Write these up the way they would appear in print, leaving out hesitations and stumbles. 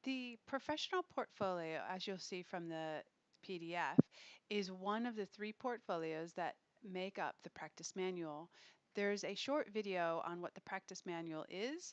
The professional portfolio, as you'll see from the PDF, is one of the three portfolios that make up the practice manual. There's a short video on what the practice manual is,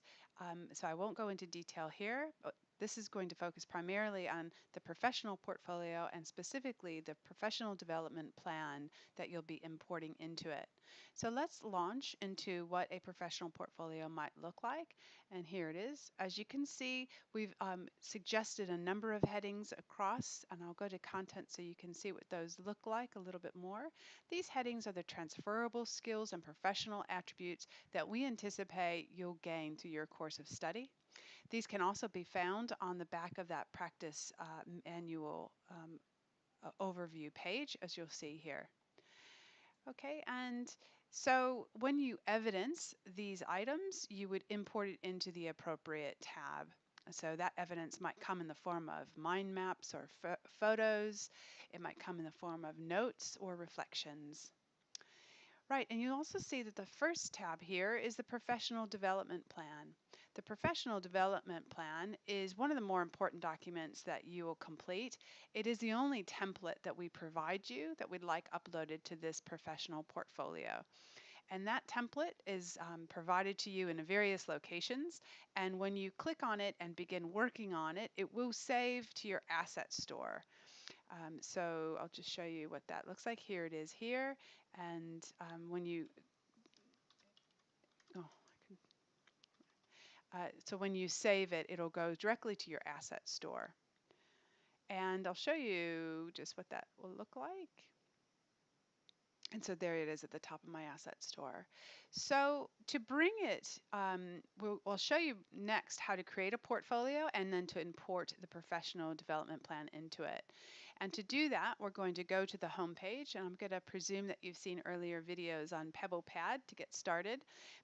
so I won't go into detail here, but this is going to focus primarily on the professional portfolio and specifically the professional development plan that you'll be importing into it. So let's launch into what a professional portfolio might look like. And here it is. As you can see, we've suggested a number of headings across, and I'll go to content so you can see what those look like a little bit more. These headings are the transferable skills and professional attributes that we anticipate you'll gain through your course of study. These can also be found on the back of that practice manual overview page, as you'll see here. Okay, and so when you evidence these items, you would import it into the appropriate tab. So that evidence might come in the form of mind maps or photos. It might come in the form of notes or reflections. Right, and you also see that the first tab here is the professional development plan. The professional development plan is one of the more important documents that you will complete. It is the only template that we provide you that we'd like uploaded to this professional portfolio. And that template is provided to you in various locations. And when you click on it and begin working on it, it will save to your asset store. So I'll just show you what that looks like. Here it is here. And when you, oh, so when you save it, it'll go directly to your asset store. And I'll show you just what that will look like. And so there it is at the top of my asset store. So to bring it, we'll show you next how to create a portfolio and then to import the professional development plan into it. And to do that, we're going to go to the home page, and I'm going to presume that you've seen earlier videos on PebblePad to get started,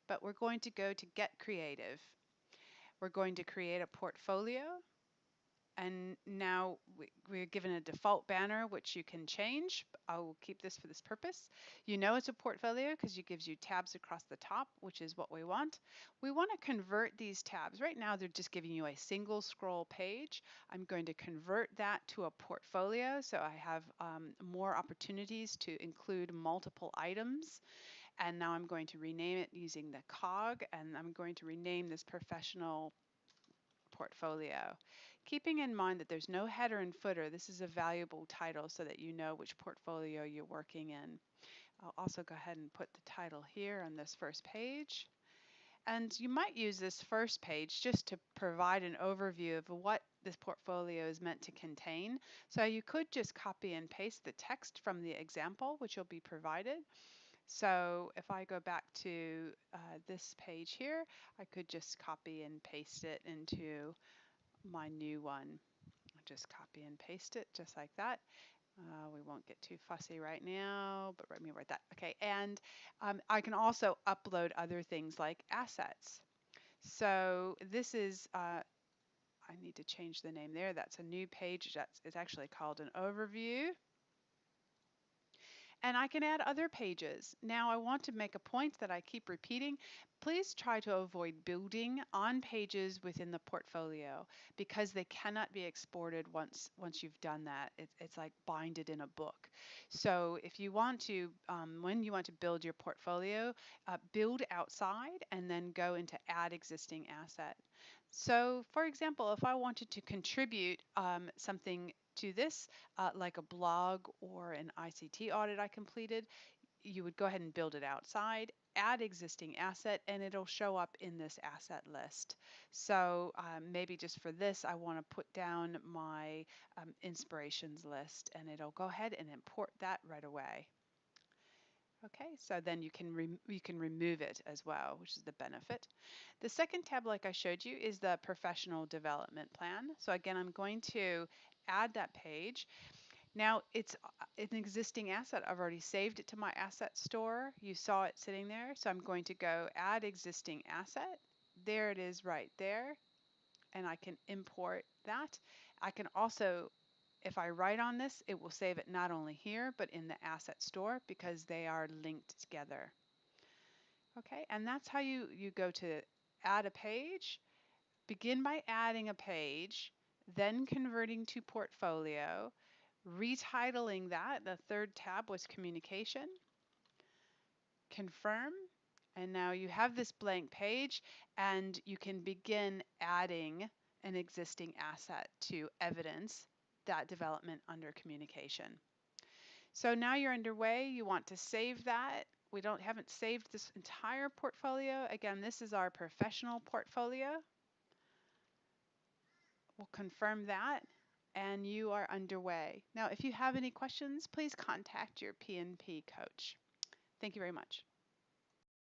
but we're going to go to Get Creative. We're going to create a portfolio. And now we're given a default banner, which you can change. I will keep this for this purpose. You know it's a portfolio because it gives you tabs across the top, which is what we want. We want to convert these tabs. Right now, they're just giving you a single scroll page. I'm going to convert that to a portfolio so I have more opportunities to include multiple items. And now I'm going to rename it using the cog, and I'm going to rename this professional portfolio. Keeping in mind that there's no header and footer, this is a valuable title so that you know which portfolio you're working in. I'll also go ahead and put the title here on this first page. And you might use this first page just to provide an overview of what this portfolio is meant to contain. So you could just copy and paste the text from the example, which will be provided. So if I go back to this page here, I could just copy and paste it into my new one. I'll just copy and paste it just like that. We won't get too fussy right now, but let me write that. Okay, and I can also upload other things like assets. So this is, I need to change the name there. That's a new page. It's actually called an overview. And I can add other pages. Now I want to make a point that I keep repeating. Please try to avoid building on pages within the portfolio because they cannot be exported once you've done that. It's like binded in a book. So if you want to, when you want to build your portfolio, build outside and then go into add existing asset. So for example, if I wanted to contribute something to this, like a blog or an ICT audit I completed, you would go ahead and build it outside, add existing asset, and it'll show up in this asset list. So maybe just for this, I want to put down my inspirations list, and it'll go ahead and import that right away. Okay, so then you can remove it as well, which is the benefit. The second tab, like I showed you, is the professional development plan. So again, I'm going to add that page. Now it's an existing asset. I've already saved it to my asset store. You saw it sitting there. So I'm going to go add existing asset. There it is right there. And I can import that. I can also, if I write on this, it will save it not only here, but in the asset store because they are linked together. Okay, and that's how you go to add a page. Begin by adding a page. then converting to portfolio, retitling that. The third tab was communication, confirm, and now you have this blank page and you can begin adding an existing asset to evidence that development under communication. So now you're underway. You want to save that. We haven't saved this entire portfolio. Again, this is our professional portfolio. We'll confirm that and you are underway. Now, if you have any questions, please contact your PNP coach. Thank you very much.